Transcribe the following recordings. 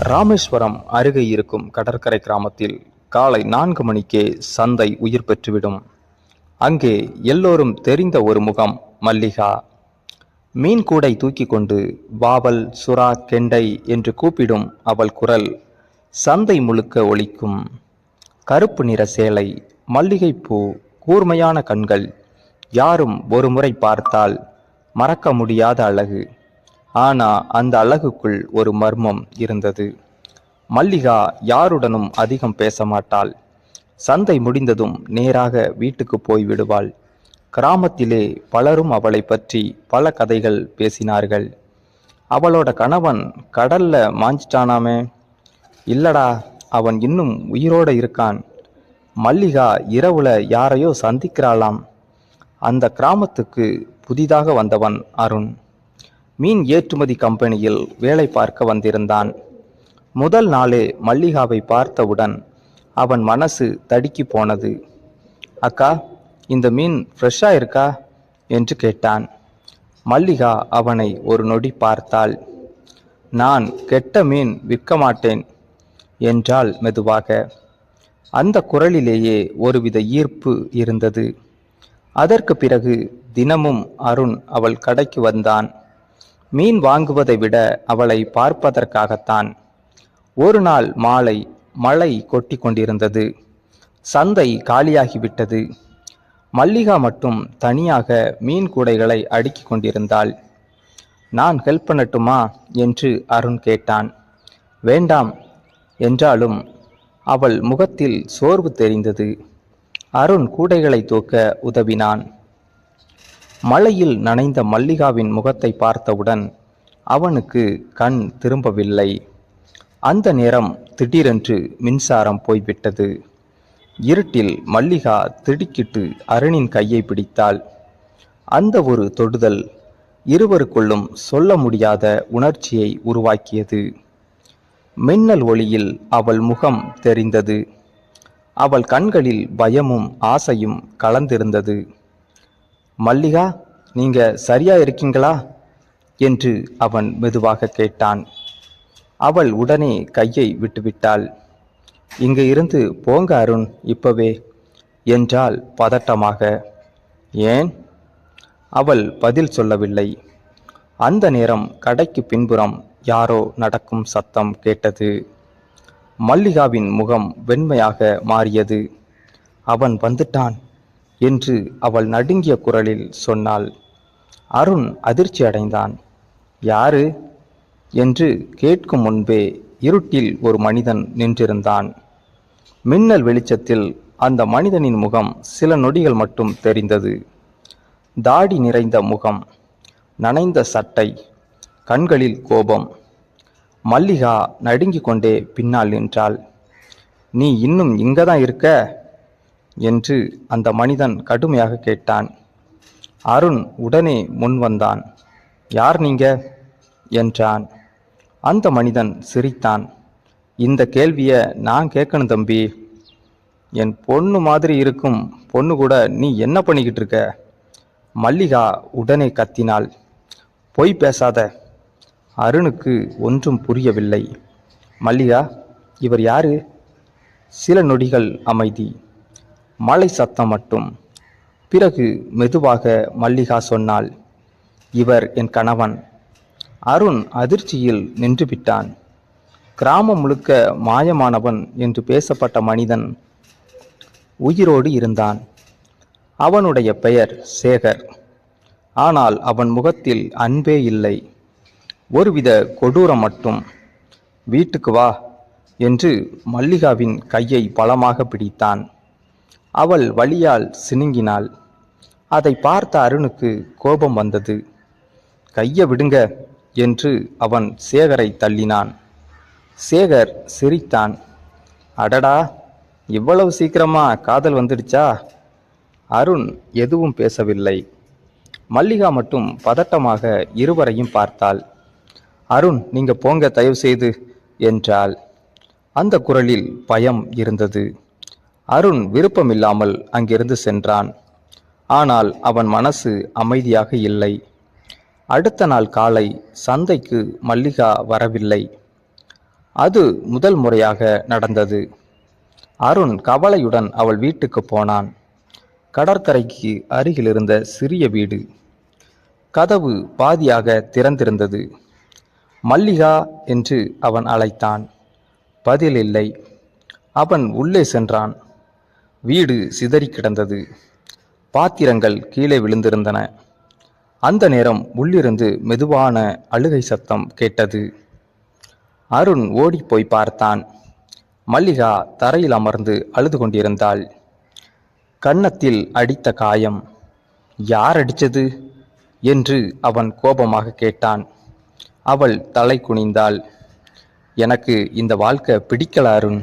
ராமேஸ்வரம் அருகே இருக்கும் கடற்கரை கிராமத்தில் காலை 4 மணிக்கே சந்தை உயிர் பெற்றுவிடும். அங்கே எல்லோரும் தெரிந்த ஒரு முகம் மல்லிகா. மீன் கூடை தூக்கி கொண்டு வாவல், சுறா, கெண்டை என்று கூப்பிடும் அவள் குரல் சந்தை முழுக்க ஒலிக்கும். கருப்பு நிற சேலை, மல்லிகைப்பூ, கூர்மையான கண்கள், யாரும் ஒரு முறை பார்த்தால் மறக்க முடியாத அழகு. ஆனா அந்த அழகுக்குள் ஒரு மர்மம் இருந்தது. மல்லிகா யாருடனும் அதிகம் பேச மாட்டாள். சந்தை முடிந்ததும் நேராக வீட்டுக்கு போய் விடுவாள். கிராமத்திலே பலரும் அவளை பற்றி பல கதைகள் பேசினார்கள். அவளோட கணவன் கடல்ல மாஞ்சிட்டானாமே. இல்லடா, அவன் இன்னும் உயிரோட இருக்கான். மல்லிகா இரவுல யாரையோ சந்திக்கிறாளாம். அந்த கிராமத்துக்கு புதிதாக வந்தவன் அருண். மீன் ஏற்றுமதி கம்பெனியில் வேலை பார்க்க வந்திருந்தான். முதல் நாளே மல்லிகாவை பார்த்தவுடன் அவன் மனசு தடுக்கி போனது. அக்கா, இந்த மீன் ஃப்ரெஷ்ஷா இருக்கா என்று கேட்டான். மல்லிகா அவனை ஒரு நொடி பார்த்தாள். நான் கெட்ட மீன் விற்க மாட்டேன் என்றாள் மெதுவாக. அந்த குரலிலேயே ஒருவித ஈர்ப்பு இருந்தது. அதற்கு பிறகு தினமும் அருண் அவள் கடைக்கு வந்தான். மீன் வாங்குவதை விட அவளை பார்ப்பதற்காகத்தான். ஒரு நாள் மாலை மழை கொட்டி கொண்டிருந்தது. சந்தை காலியாகிவிட்டது. மல்லிகா மட்டும் தனியாக மீன் கூடைகளை அடுக்கி கொண்டிருந்தாள். நான் ஹெல்ப் பண்ணட்டுமா என்று அருண் கேட்டான். வேண்டாம் என்றாலும் அவள் முகத்தில் சோர்வு தெரிந்தது. அருண் கூடைகளை தூக்க உதவினான். மழையில் நனைந்த மல்லிகாவின் முகத்தை பார்த்தவுடன் அவனுக்கு கண் திரும்பவில்லை. அந்த நேரம் திடீரென்று மின்சாரம் போய்விட்டது. இருட்டில் மல்லிகா திடுக்கிட்டு அருணின் கையை பிடித்தாள். அந்த ஒரு தொடுதல் இருவருக்குள்ளும் சொல்ல முடியாத உணர்ச்சியை உருவாக்கியது. மின்னல் ஒளியில் அவள் முகம் தெரிந்தது. அவள் கண்களில் பயமும் ஆசையும் கலந்திருந்தது. மல்லிகா, நீங்க சரியா இருக்கீங்களா என்று அவன் மெதுவாக கேட்டான். அவள் உடனே கையை விட்டுவிட்டாள். இங்க இருந்து போங்க அருண், இப்பவே என்றாள் பதட்டமாக. ஏன்? அவள் பதில் சொல்லவில்லை. அந்த நேரம் கடைக்கு பின்புறம் யாரோ நடக்கும் சத்தம் கேட்டது. மல்லிகாவின் முகம் வெண்மையாக மாறியது. அவன் வந்துட்டான் என்று அவள் நடுங்கிய குரலில் சொன்னாள். அருண் அதிர்ச்சி அடைந்தான். யாரு என்று கேட்கும் முன்பே இருட்டில் ஒரு மனிதன் நின்றிருந்தான். மின்னல் வெளிச்சத்தில் அந்த மனிதனின் முகம் சில நொடிகள் மட்டும் தெரிந்தது. தாடி நிறைந்த முகம், நனைந்த சட்டை, கண்களில் கோபம். மல்லிகா நடுங்கிக் கொண்டே பின்னால் நின்றாள். நீ இன்னும் இங்கதான் இருக்க என்று அந்த மனிதன் கடுமையாக கேட்டான். அருண் உடனே முன் வந்தான். யார் நீங்க என்றான். அந்த மனிதன் சிரித்தான். இந்த கேள்விய நான் கேட்கணும் தம்பி. என் பொண்ணு மாதிரி இருக்கும் பொண்ணு கூட நீ என்ன பண்ணிக்கிட்டு இருக்க? மல்லிகா உடனே கத்தினாள். பொய் பேசாத. அருணுக்கு ஒன்றும் புரியவில்லை. மல்லிகா, இவர் யாரு? சில நொடிகள் அமைதி, மழை சத்தம் மட்டும். பிறகு மெதுவாக மல்லிகா சொன்னாள், இவர் என் கணவன். அருண் அதிர்ச்சியில் நின்றுவிட்டான். கிராமம் முழுக்க மாயமானவன் என்று பேசப்பட்ட மனிதன் உயிரோடு இருந்தான். அவனுடைய பெயர் சேகர். ஆனால் அவன் முகத்தில் அன்பே இல்லை, ஒருவித கொடூரம் மட்டும். வீட்டுக்கு வா என்று மல்லிகாவின் கையை பலமாக பிடித்தான். அவள் வலியால் சினுங்கினாள். அதை பார்த்த அருணுக்கு கோபம் வந்தது. கையை விடுங்க என்று அவன் சேகரை தள்ளினான். சேகர் சிரித்தான். அடடா, இவ்வளவு சீக்கிரமா காதல் வந்துடுச்சா? அருண் எதுவும் பேசவில்லை. மல்லிகா மட்டும் பதட்டமாக இருவரையும் பார்த்தாள். அருண், நீங்க போங்க தயவு செய்து என்றாள். அந்த குரலில் பயம் இருந்தது. அருண் விருப்பமில்லாமல் அங்கிருந்து சென்றான். ஆனால் அவன் மனசு அமைதியாக இல்லை. அடுத்த நாள் காலை சந்தைக்கு மல்லிகா வரவில்லை. அது முதல் முறையாக நடந்தது. அருண் கவலையுடன் அவள் வீட்டுக்கு போனான். கடற்கரைக்கு அருகில் இருந்த சிறிய வீடு. கதவு பாதியாக திறந்திருந்தது. மல்லிகா என்று அவன் அழைத்தான். பதில் இல்லை. அவன் உள்ளே சென்றான். வீடு சிதறி கிடந்தது. பாத்திரங்கள் கீழே விழுந்திருந்தன. அந்த நேரம் உள்ளிருந்து மெதுவான அழுகை சத்தம் கேட்டது. அருண் ஓடிப்போய் பார்த்தான். மல்லிகா தரையில் அமர்ந்து அழுது கொண்டிருந்தாள். கன்னத்தில் அடித்த காயம். யார் அடித்தது என்று அவன் கோபமாக கேட்டான். அவள் தலை குனிந்தாள். எனக்கு இந்த வாழ்க்கை பிடிக்கல அருண்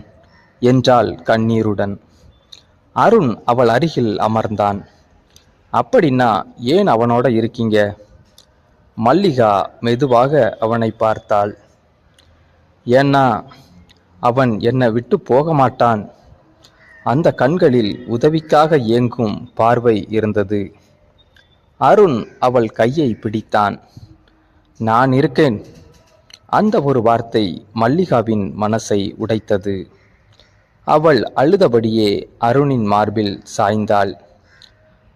என்றாள் கண்ணீருடன். அருண் அவள் அருகில் அமர்ந்தான். அப்படின்னா ஏன் அவனோட இருக்கீங்க? மல்லிகா மெதுவாக அவனை பார்த்தாள். ஏன்னா அவன் என்னை விட்டு போக மாட்டான். அந்த கண்களில் உதவிக்காக ஏங்கும் பார்வை இருந்தது. அருண் அவள் கையை பிடித்தான். நான் இருக்கேன். அந்த ஒரு வார்த்தை மல்லிகாவின் மனசை உடைத்தது. அவள் அழுதபடியே அருணின் மார்பில் சாய்ந்தாள்.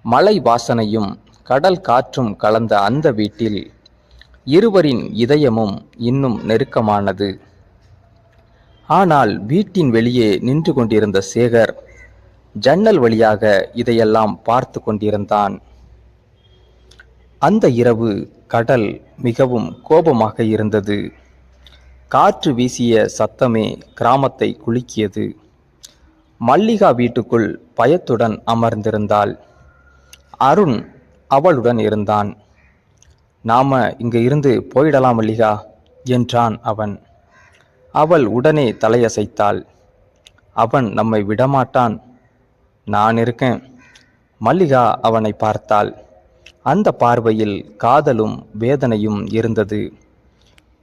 மலை வாசனையும் கடல் காற்றும் கலந்த அந்த வீட்டில் இருவரின் இதயமும் இன்னும் நெருக்கமானது. ஆனால் வீட்டின் வெளியே நின்று கொண்டிருந்த சேகர் ஜன்னல் வழியாக இதையெல்லாம் பார்த்து கொண்டிருந்தான். அந்த இரவு கடல் மிகவும் கோபமாக இருந்தது. காற்று வீசிய சத்தமே கிராமத்தை குலுக்கியது. மல்லிகா வீட்டுக்குள் பயத்துடன் அமர்ந்திருந்தாள். அருண் அவளுடன் இருந்தான். நாம இங்க இருந்து போயிடலாம் மல்லிகா என்றான் அவன். அவள் உடனே தலையசைத்தாள். அவன் நம்மை விடமாட்டான். நான் இருக்கேன். மல்லிகா அவனை பார்த்தாள். அந்த பார்வையில் காதலும் வேதனையும் இருந்தது.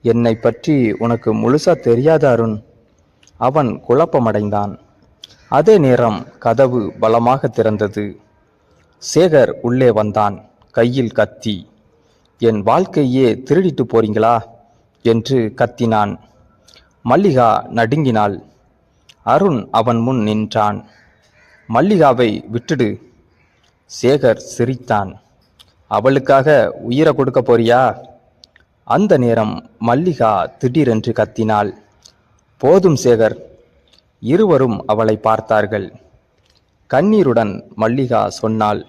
என்னை பற்றி உனக்கு முழுசா தெரியாத அருண். அவன் குழப்பமடைந்தான். அதே நேரம் கதவு பலமாக திறந்தது. சேகர் உள்ளே வந்தான். கையில் கத்தி. என் வாழ்க்கையே திருடிட்டு போறீங்களா என்று கத்தினான். மல்லிகா நடுங்கினாள். அருண் அவன் முன் நின்றான். மல்லிகாவை விட்டுடு. சேகர் சிரித்தான். அவளுக்காக உயிரை கொடுக்க போறியா? அந்த நேரம் மல்லிகா திடீரென்று கத்தினாள். போதும் சேகர். இருவரும் அவளை பார்த்தார்கள். கண்ணீருடன் மல்லிகா சொன்னாள்,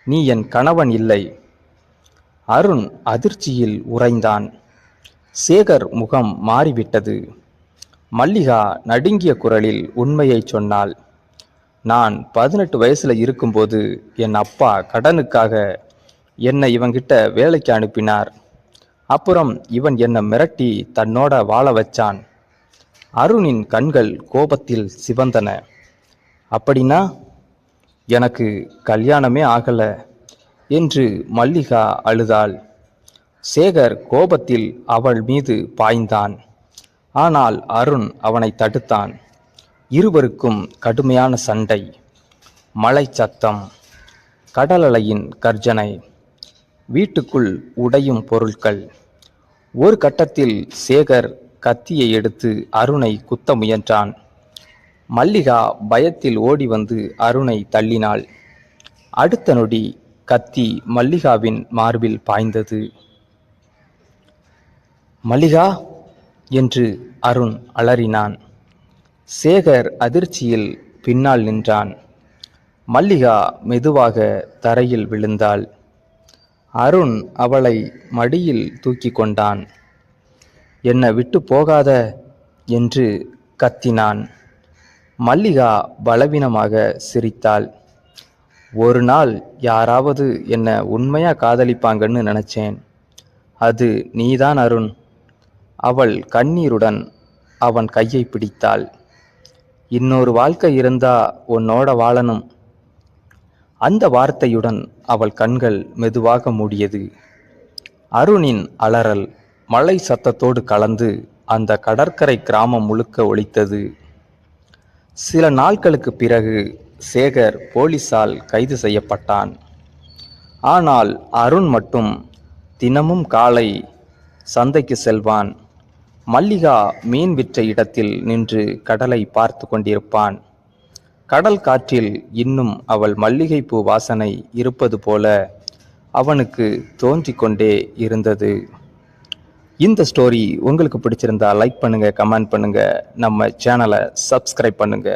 நீ என் கணவன் இல்லை. அருண் அதிர்ச்சியில் உறைந்தான். சேகர் முகம் மாறிவிட்டது. மல்லிகா நடுங்கிய குரலில் உண்மையை சொன்னாள். நான் 18 வயசுல இருக்கும்போது என் அப்பா கடனுக்காக என்னை இவங்கிட்ட வேலைக்கு அனுப்பினார். அப்புறம் இவன் என்னை மிரட்டி தன்னோட வாழ வச்சான். அருணின் கண்கள் கோபத்தில் சிவந்தன. அப்படின்னா எனக்கு கல்யாணமே ஆகல என்று மல்லிகா அழுதாள். சேகர் கோபத்தில் அவள் மீது பாய்ந்தான். ஆனால் அருண் அவனை தடுத்தான். இருவருக்கும் கடுமையான சண்டை. மழை சத்தம், கடலலையின் கர்ஜனை, வீட்டுக்குள் உடையும் பொருட்கள். ஒரு கட்டத்தில் சேகர் கத்தியை எடுத்து அருணை குத்த முயன்றான். மல்லிகா பயத்தில் ஓடி வந்து அருணை தள்ளினாள். அடுத்த நொடி கத்தி மல்லிகாவின் மார்பில் பாய்ந்தது. மல்லிகா என்று அருண் அலறினான். சேகர் அதிர்ச்சியில் பின்னால் நின்றான். மல்லிகா மெதுவாக தரையில் விழுந்தாள். அருண் அவளை மடியில் தூக்கி கொண்டான். என்னை விட்டு போகாத என்று கத்தினான். மல்லிகா பலவீனமாக சிரித்தாள். ஒரு நாள் யாராவது என்னை உண்மையா காதலிப்பாங்கன்னு நினைச்சேன். அது நீதான் அருண். அவள் கண்ணீருடன் அவன் கையை பிடித்தாள். இன்னொரு வாழ்க்கை இருந்தா உன்னோட வாழணும். அந்த வார்த்தையுடன் அவள் கண்கள் மெதுவாக மூடியது. அருணின் அலறல் மழை சத்தத்தோடு கலந்து அந்த கடற்கரை கிராமம் முழுக்க ஒலித்தது. சில நாட்களுக்கு பிறகு சேகர் போலீசால் கைது செய்யப்பட்டான். ஆனால் அருண் மட்டும் தினமும் காலை சந்தைக்கு செல்வான். மல்லிகா மீன் விற்ற இடத்தில் நின்று கடலை பார்த்து கொண்டிருப்பான். கடல் காற்றில் இன்னும் அவள் மல்லிகைப்பூ வாசனை இருப்பது போல அவனுக்கு தோன்றிக் கொண்டே இருந்தது. இந்த ஸ்டோரி உங்களுக்கு பிடிச்சிருந்தா லைக் பண்ணுங்க, கமெண்ட் பண்ணுங்க, நம்ம சேனலை சப்ஸ்கிரைப் பண்ணுங்க.